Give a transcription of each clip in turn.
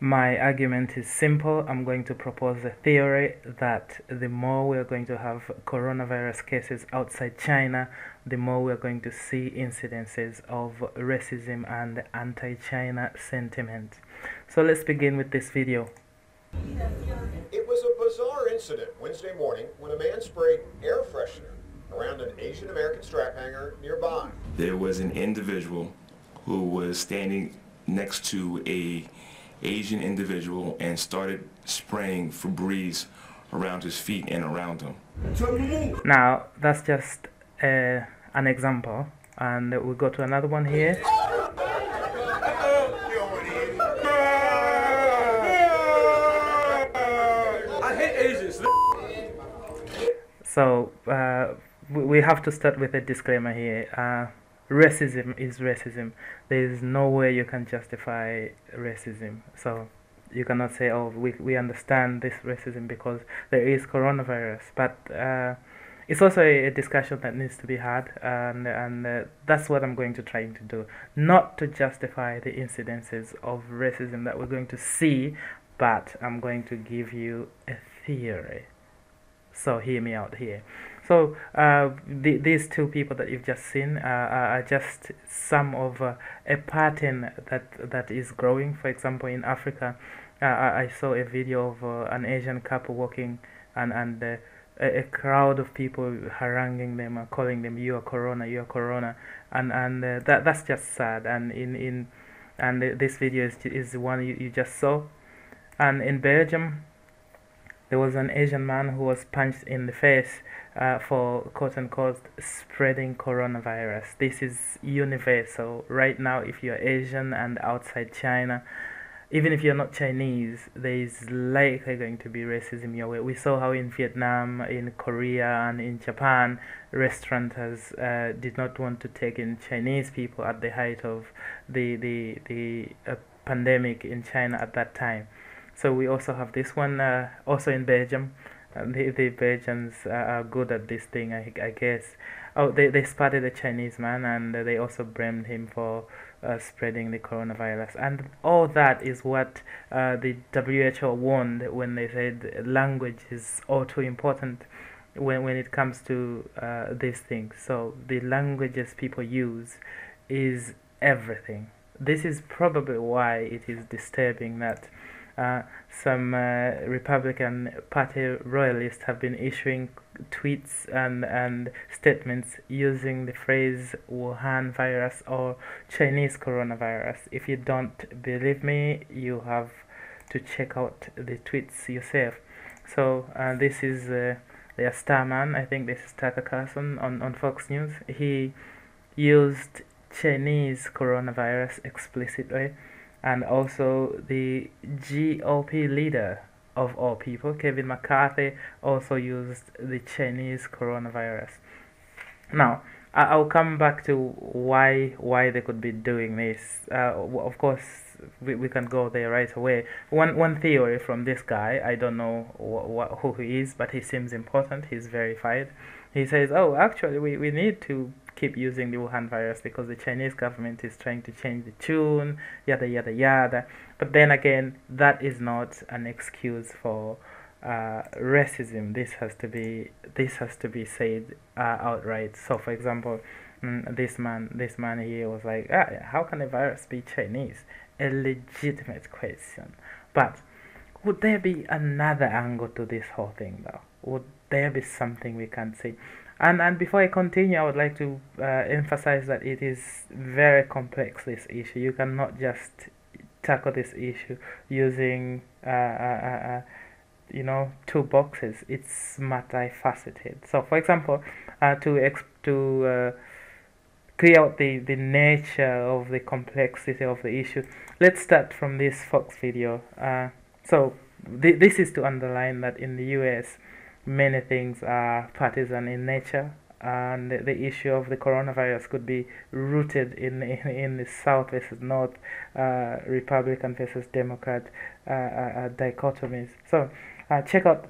My argument is simple. I'm going to propose a theory that the more we're going to have coronavirus cases outside China, the more we're going to see incidences of racism and anti-China sentiment. So let's begin with this video. It was a bizarre incident Wednesday morning when a man sprayed air freshener around an Asian American strap hanger nearby. There was an individual who was standing next to a Asian individual and started spraying Febreze around his feet and around him. Now that's just an example, and we'll go to another one here. I hate Asians. So we have to start with a disclaimer here. Racism is racism. There is no way you can justify racism. So you cannot say, oh, we understand this racism because there is coronavirus. But it's also a discussion that needs to be had, and that's what I'm going to try to do. Not to justify the incidences of racism that we're going to see, but I'm going to give you a theory. So hear me out here. So these two people that you've just seen are just some of a pattern that is growing. For example, in Africa, I saw a video of an Asian couple walking, and a crowd of people haranguing them and calling them, "You are Corona, you are Corona," and that's just sad. And this video is the one you just saw. And in Belgium, there was an Asian man who was punched in the face for quote-unquote spreading coronavirus. This is universal. Right now, if you're Asian and outside China, even if you're not Chinese, there is likely going to be racism your way. We saw how in Vietnam, in Korea, and in Japan, restaurateurs did not want to take in Chinese people at the height of the pandemic in China at that time. So we also have this one, also in Belgium. The Belgians are good at this thing, I guess. Oh, they spotted a Chinese man, and they also blamed him for spreading the coronavirus. And all that is what the WHO warned when they said language is all too important when it comes to these things. So the languages people use is everything. This is probably why it is disturbing that some Republican Party royalists have been issuing tweets and statements using the phrase Wuhan virus or Chinese coronavirus. If you don't believe me, you have to check out the tweets yourself. So this is their star man. I think this is Tucker Carlson on Fox News. He used Chinese coronavirus explicitly. And also the GOP leader of all people, Kevin McCarthy, also used the Chinese coronavirus. Now, I'll come back to why they could be doing this. Of course, we can go there right away. One theory from this guy, I don't know who he is, but he seems important. He's verified. He says, oh, actually, we need to keep using the Wuhan virus because the Chinese government is trying to change the tune, yada yada yada. But then again, that is not an excuse for racism. This has to be said outright. So, for example, this man here was like, how can a virus be Chinese? A legitimate question. But would there be another angle to this whole thing, though? Would there be something we can see? And before I continue, I would like to emphasize that it is very complex, this issue. You cannot just tackle this issue using two boxes. It's multifaceted. So, for example, to clear out the nature of the complexity of the issue, let's start from this Fox video. So this is to underline that in the US, many things are partisan in nature, and the issue of the coronavirus could be rooted in the South versus North, Republican versus Democrat dichotomies. So check out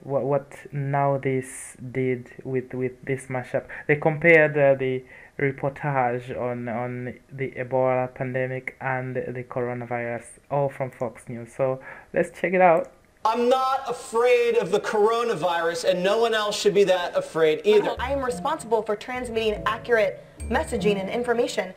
what Now This did with this mashup. They compared the reportage on the Ebola pandemic and the coronavirus, all from Fox News. So let's check it out. I'm not afraid of the coronavirus, and no one else should be that afraid either. I am responsible for transmitting accurate messaging and information.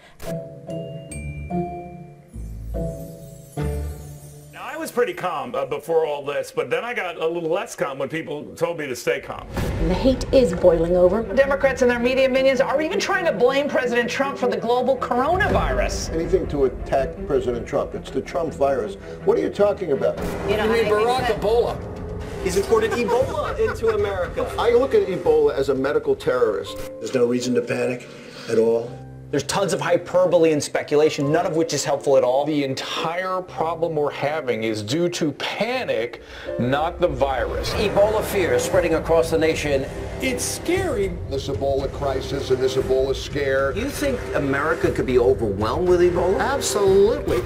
I was pretty calm before all this, but then I got a little less calm when people told me to stay calm. The hate is boiling over. Democrats and their media minions are even trying to blame President Trump for the global coronavirus. Anything to attack President Trump. It's the Trump virus. What are you talking about? You mean Barack Ebola? He's imported Ebola into America. I look at Ebola as a medical terrorist. There's no reason to panic at all. There's tons of hyperbole and speculation, none of which is helpful at all. The entire problem we're having is due to panic, not the virus. Ebola fear is spreading across the nation. It's scary. This Ebola crisis and this Ebola scare. Do you think America could be overwhelmed with Ebola? Absolutely.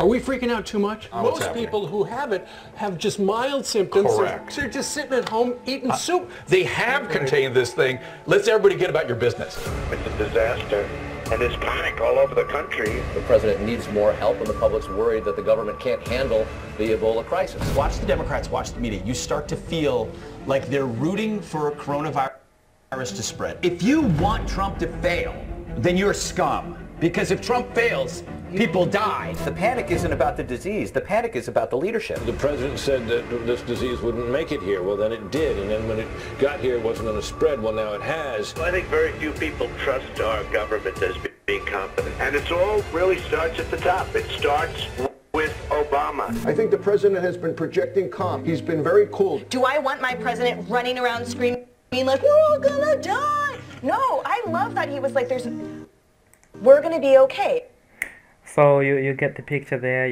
Are we freaking out too much? Most people who have it have just mild symptoms. Correct. They're just sitting at home eating soup. They have contained this thing. Let's everybody get about your business. It's a disaster, and there's panic all over the country. The president needs more help, and the public's worried that the government can't handle the Ebola crisis. Watch the Democrats, watch the media. You start to feel like they're rooting for coronavirus to spread. If you want Trump to fail, then you're scum. Because if Trump fails, people die. The panic isn't about the disease. The panic is about the leadership. The president said that this disease wouldn't make it here. Well, then it did. And then when it got here, it wasn't going to spread. Well, now it has. I think very few people trust our government as being competent. And it's all really starts at the top. It starts with Obama. I think the president has been projecting calm. He's been very cool. Do I want my president running around screaming like, we're all gonna die? No, I love that he was like, we're gonna be okay. So you get the picture there,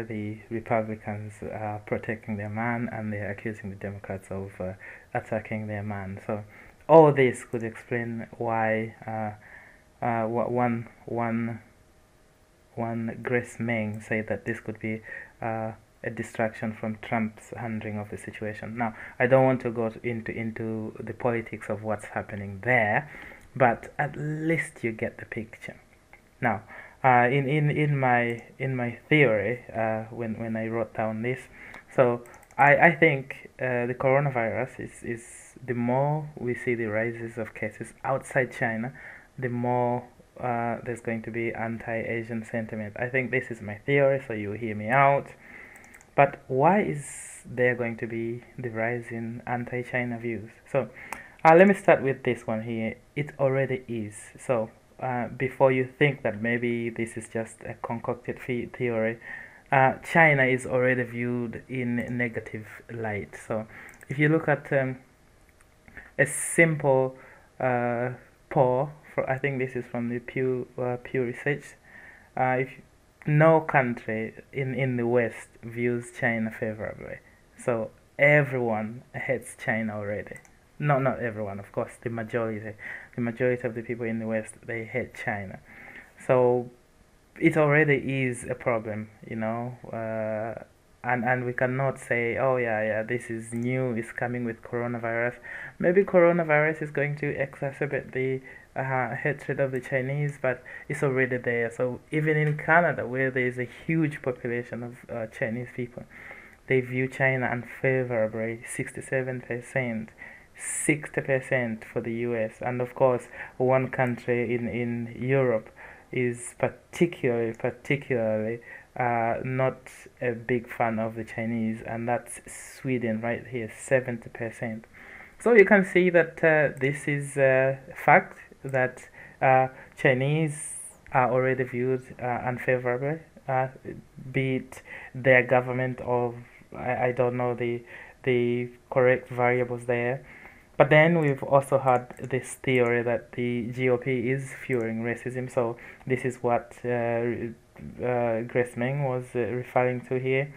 the Republicans are protecting their man and they're accusing the Democrats of attacking their man. So all this could explain why one Grace Meng said that this could be a distraction from Trump's handling of the situation. Now, I don't want to go into the politics of what's happening there, but at least you get the picture. Now, in my theory, when I wrote down this, so I think the coronavirus is the more we see the rises of cases outside China, the more there's going to be anti-Asian sentiment. I think this is my theory, so you hear me out. But why is there going to be the rise in anti-China views? So let me start with this one here. It already is. So before you think that maybe this is just a concocted theory, China is already viewed in negative light. So if you look at a simple poll, I think this is from the Pew Research, if no country in the West views China favorably. So everyone hates China already. No, not everyone, of course. The majority of the people in the West, they hate China. So it already is a problem, you know. And we cannot say, oh yeah, this is new, it's coming with coronavirus. Maybe coronavirus is going to exacerbate the hatred of the Chinese, but it's already there. So even in Canada, where there is a huge population of Chinese people, they view China unfavorably, 67%, 60% for the US. And of course, one country in Europe is particularly not a big fan of the Chinese, and that's Sweden right here, 70%. So you can see that this is a fact that Chinese are already viewed unfavorably, be it their government or I don't know the correct variables there. But then we've also had this theory that the GOP is fueling racism. So this is what Grace Meng was referring to here.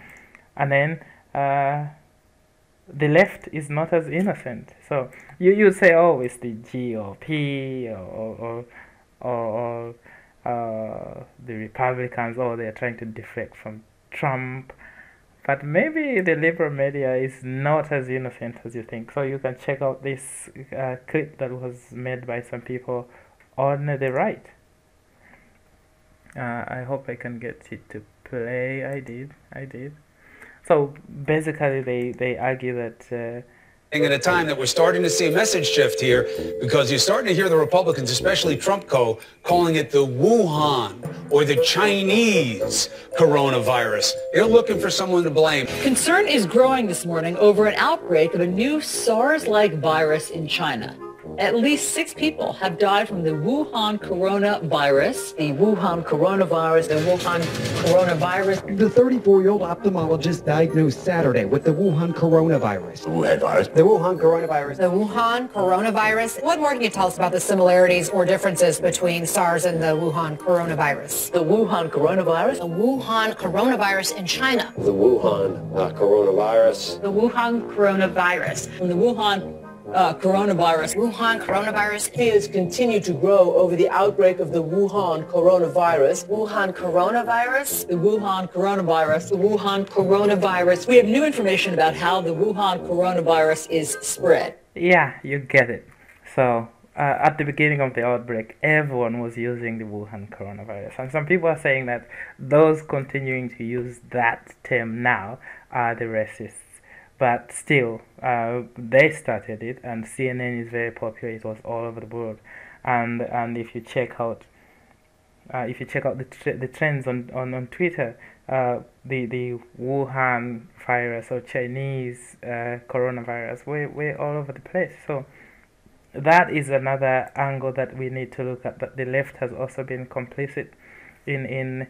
And then the left is not as innocent. So you say, oh, it's the GOP or the Republicans, or they're trying to deflect from Trump. But maybe the liberal media is not as innocent as you think. So you can check out this clip that was made by some people on the right. I hope I can get it to play. I did. So basically they argue that at a time that we're starting to see a message shift here, because you're starting to hear the Republicans, especially Trump calling it the Wuhan or the Chinese coronavirus. They're looking for someone to blame. Concern is growing this morning over an outbreak of a new SARS-like virus in China. At least 6 people have died from the Wuhan coronavirus. The Wuhan coronavirus, the Wuhan coronavirus. The 34-year-old ophthalmologist diagnosed Saturday with the Wuhan coronavirus. The Wuhan virus. The Wuhan coronavirus. The Wuhan coronavirus. What more can you tell us about the similarities or differences between SARS and the Wuhan coronavirus? The Wuhan coronavirus. The Wuhan coronavirus in China. The Wuhan coronavirus. The Wuhan coronavirus. And the Wuhan coronavirus. Wuhan coronavirus. Cases continue to grow over the outbreak of the Wuhan coronavirus. Wuhan coronavirus. The Wuhan coronavirus. The Wuhan coronavirus. We have new information about how the Wuhan coronavirus is spread. Yeah, you get it. So at the beginning of the outbreak, everyone was using the Wuhan coronavirus, and some people are saying that those continuing to use that term now are the racists. But still, they started it, and CNN is very popular. It was all over the world, and if you check out the trends on Twitter, the Wuhan virus or Chinese coronavirus, we're all over the place. So that is another angle that we need to look at. That the left has also been complicit in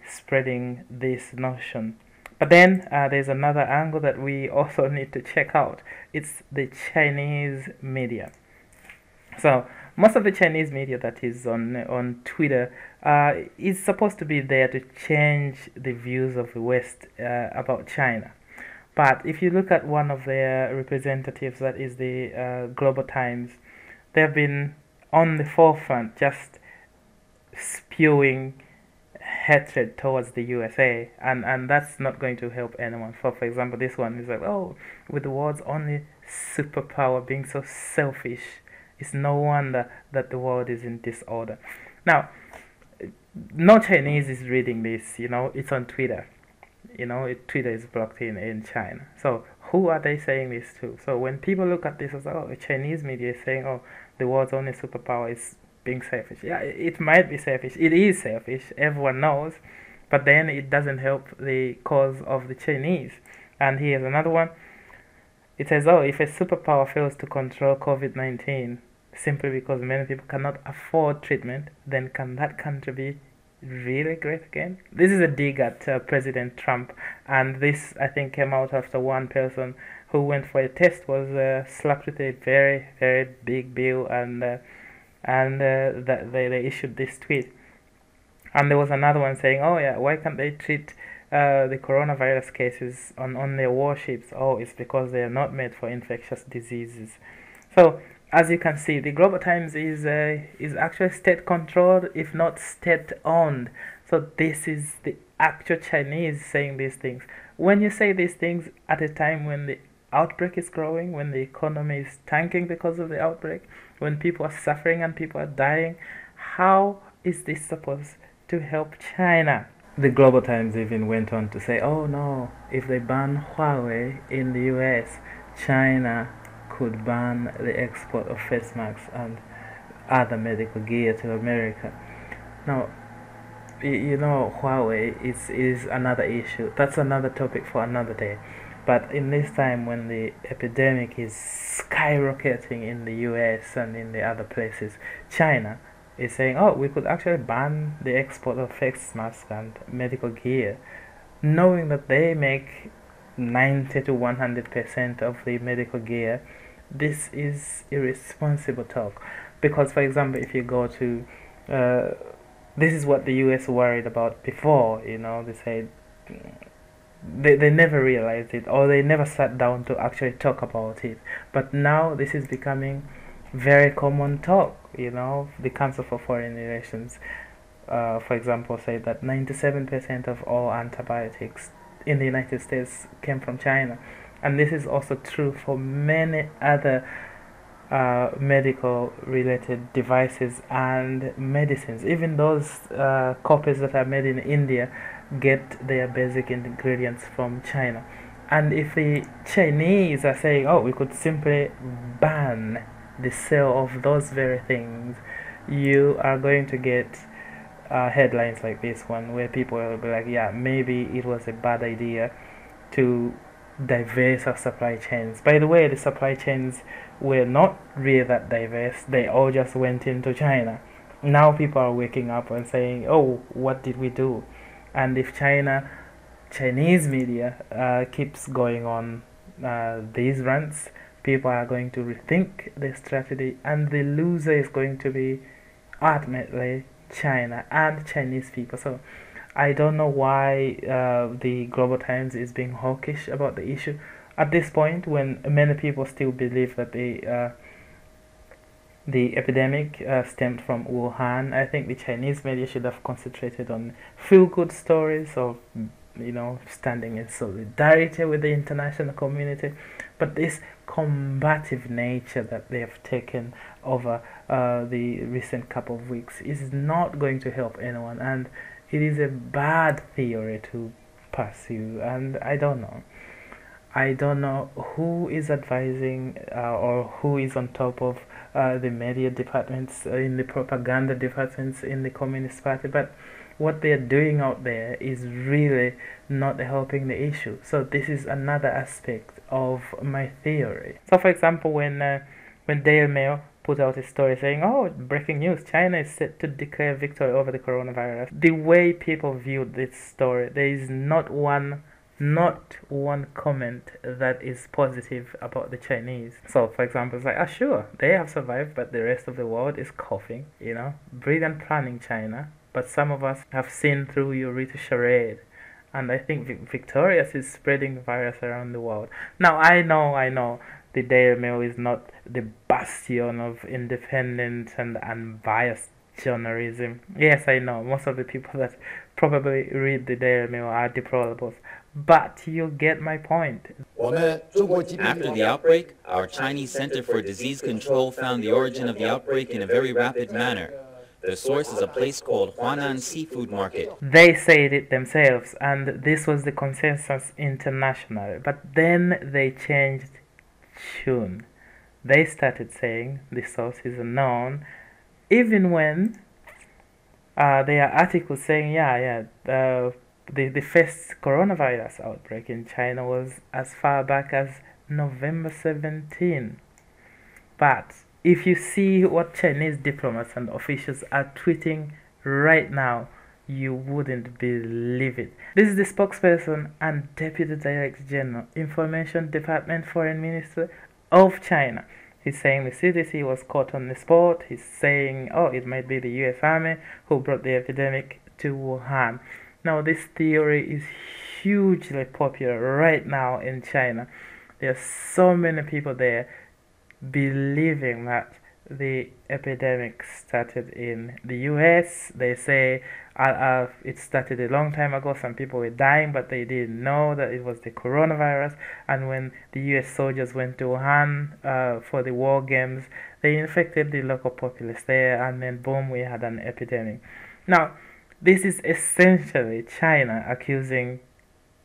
spreading this notion. But then there's another angle that we also need to check out. It's the Chinese media. So most of the Chinese media that is on Twitter is supposed to be there to change the views of the West about China. But if you look at one of their representatives, that is the Global Times, they've been on the forefront just spewing hatred towards the USA, and that's not going to help anyone. For example, this one is like, oh, with the world's only superpower being so selfish, it's no wonder that the world is in disorder. Now, no Chinese is reading this, it's on Twitter. Twitter is blocked in China. So who are they saying this to? So when people look at this, it's like, oh, the Chinese media is saying, oh, the world's only superpower is being selfish. Yeah, it might be selfish. It is selfish. Everyone knows. But then it doesn't help the cause of the Chinese. And here's another one. It says, oh, if a superpower fails to control COVID-19 simply because many people cannot afford treatment, then can that country be really great again? This is a dig at President Trump. And this, I think, came out after one person who went for a test was slapped with a very, very big bill, and that they issued this tweet. And there was another one saying, oh yeah, why can't they treat the coronavirus cases on their warships? Oh, it's because they are not made for infectious diseases. So as you can see, the Global Times is actually state controlled, if not state owned. So this is the actual Chinese saying these things. When you say these things at a time when the outbreak is growing, when the economy is tanking because of the outbreak, when people are suffering and people are dying, how is this supposed to help China? The Global Times even went on to say, oh no, if they ban Huawei in the US, China could ban the export of face masks and other medical gear to America. Now, Huawei is another issue. That's another topic for another day. But in this time when the epidemic is skyrocketing in the US and in the other places, China is saying, oh, we could actually ban the export of face masks and medical gear, knowing that they make 90 to 100% of the medical gear. This is irresponsible talk. Because, for example, if you go to, this is what the US worried about before, they said, they never realized it, or they never sat down to actually talk about it. But now this is becoming very common talk. The Council for Foreign Relations, for example, said that 97% of all antibiotics in the United States came from China. And this is also true for many other medical related devices and medicines. Even those copies that are made in India get their basic ingredients from China. And if the Chinese are saying, oh, we could simply ban the sale of those very things, you are going to get headlines like this one where people will be like, yeah, maybe it was a bad idea to diverse our supply chains. By the way, the supply chains were not really that diverse. They all just went into China. Now people are waking up and saying, oh, what did we do? And if Chinese media keeps going on these rants, people are going to rethink their strategy, and the loser is going to be ultimately China and Chinese people. So I don't know why the Global Times is being hawkish about the issue at this point, when many people still believe that the epidemic stemmed from Wuhan. I think the Chinese media should have concentrated on feel-good stories of, standing in solidarity with the international community. But this combative nature that they have taken over the recent couple of weeks is not going to help anyone, and it is a bad theory to pursue. And I don't know who is advising or who is on top of the media departments, in the propaganda departments in the Communist Party, but what they're doing out there is really not helping the issue. So this is another aspect of my theory. So for example, when Daily Mail put out a story saying, oh, breaking news, China is set to declare victory over the coronavirus, the way people viewed this story, there is not one comment that is positive about the Chinese. So for example, it's like, sure, they have survived, but the rest of the world is coughing, brilliant planning, China, but some of us have seen through your little charade. And I think Victorious is spreading the virus around the world. Now I know the Daily Mail is not the bastion of independent and unbiased journalism. Yes, I know most of the people that probably read the Daily Mail are deplorables, but you get my point. After the outbreak, our Chinese Center for Disease Control found the origin of the outbreak in a very rapid manner. The source is a place called Huanan Seafood Market. They said it themselves, and this was the consensus internationally. But then they changed tune. They started saying the source is unknown, even when there are articles saying, the first coronavirus outbreak in China was as far back as November 17. But if you see what Chinese diplomats and officials are tweeting right now, you wouldn't believe it. This is the spokesperson and Deputy Director General, Information Department, Foreign Minister of China. He's saying the CDC was caught on the spot. He's saying, oh, it might be the US Army who brought the epidemic to Wuhan. Now, this theory is hugely popular right now in China. There are so many people there believing that the epidemic started in the US. They say it started a long time ago. Some people were dying, but they didn't know that it was the coronavirus. And when the US soldiers went to Wuhan for the war games, they infected the local populace there, and then boom, we had an epidemic. Now, this is essentially China accusing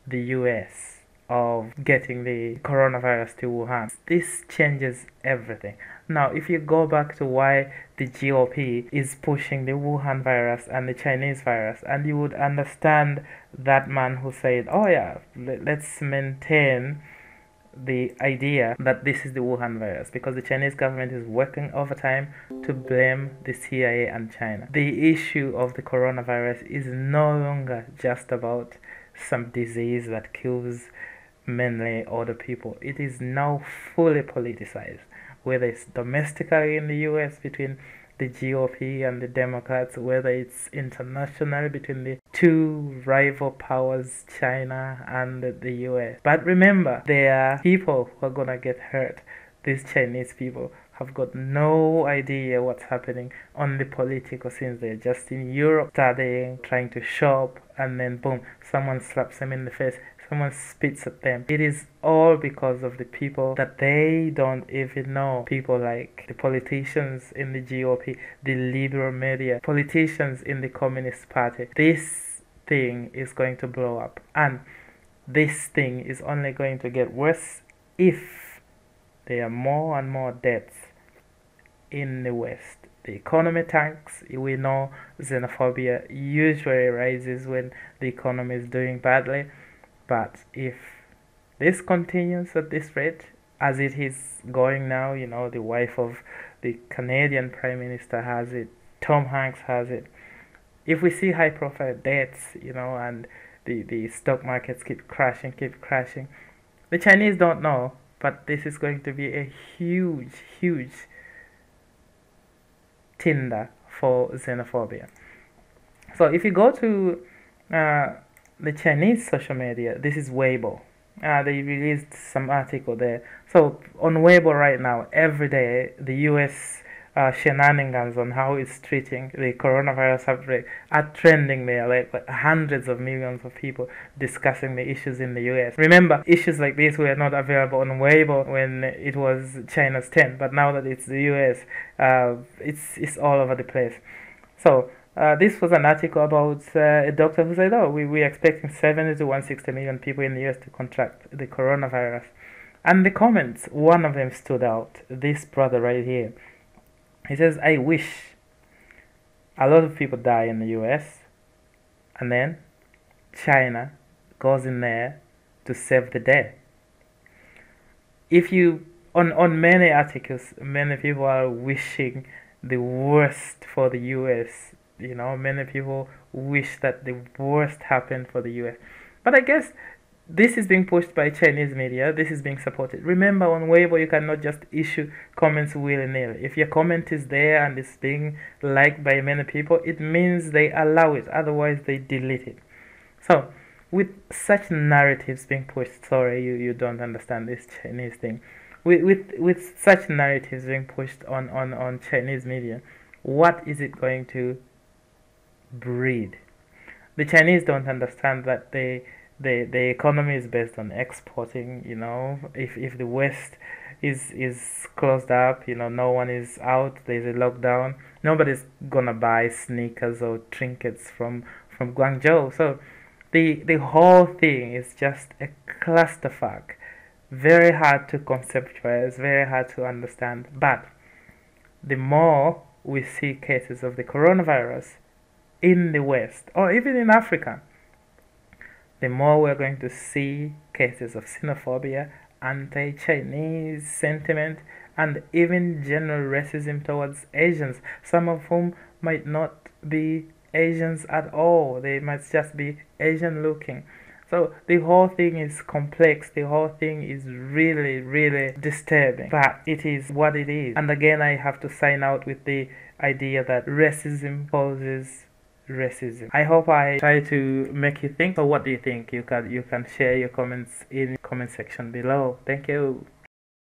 the US of getting the coronavirus to Wuhan. This changes everything. Now, if you go back to why the GOP is pushing the Wuhan virus and the Chinese virus, and you would understand that man who said, oh yeah, let's maintain the idea that this is the Wuhan virus, because the Chinese government is working overtime to blame the CIA and China. The issue of the coronavirus is no longer just about some disease that kills mainly older people. It is now fully politicized, whether it's domestically in the US between the GOP and the Democrats, whether it's internationally between the two rival powers, China and the US. But remember, there are people who are gonna get hurt. These Chinese people have got no idea what's happening on the political scene. They're just in Europe studying, trying to shop, and then boom, someone slaps them in the face, someone spits at them. It is all because of the people that they don't even know. People like the politicians in the GOP, the liberal media, politicians in the Communist Party. This thing is going to blow up, and this thing is only going to get worse if there are more and more deaths in the West. The economy tanks. We know xenophobia usually rises when the economy is doing badly, but if this continues at this rate, as it is going now, you know, the wife of the Canadian Prime Minister has it, Tom Hanks has it. If we see high profile deaths, you know, and the stock markets keep crashing, the Chinese don't know, but this is going to be a huge tinder for xenophobia. So if you go to the Chinese social media, this is Weibo. They released some article there. So on Weibo right now, every day, the US shenanigans on how it's treating the coronavirus outbreak are trending there, like hundreds of millions of people discussing the issues in the US. Remember, issues like this were not available on Weibo when it was China's 10, but now that it's the US, it's all over the place. So this was an article about a doctor who said, oh, we're expecting 70 to 160 million people in the US to contract the coronavirus. And the comments, one of them stood out, this brother right here. He says, I wish a lot of people die in the US, and then China goes in there to save the day. If you, on many articles, many people are wishing the worst for the US. You know, many people wish that the worst happened for the US. But I guess this is being pushed by Chinese media. This is being supported. Remember, on Weibo, you cannot just issue comments willy-nilly. If your comment is there and it's being liked by many people, it means they allow it. Otherwise, they delete it. So, with such narratives being pushed, sorry, you don't understand this Chinese thing. With such narratives being pushed on Chinese media, what is it going to breed? The Chinese don't understand that the economy is based on exporting. You know, if the West is closed up, you know, no one is out, there's a lockdown, nobody's gonna buy sneakers or trinkets from Guangzhou. So the whole thing is just a clusterfuck, very hard to conceptualize, very hard to understand. But the more we see cases of the coronavirus in the West, or even in Africa, the more we're going to see cases of xenophobia, anti-Chinese sentiment, and even general racism towards Asians, some of whom might not be Asians at all. They might just be Asian looking. So the whole thing is complex. The whole thing is really disturbing. But it is what it is. And again, I have to sign out with the idea that racism causes racism. I hope I try to make you think. So what do you think? You can share your comments in the comment section below. Thank you.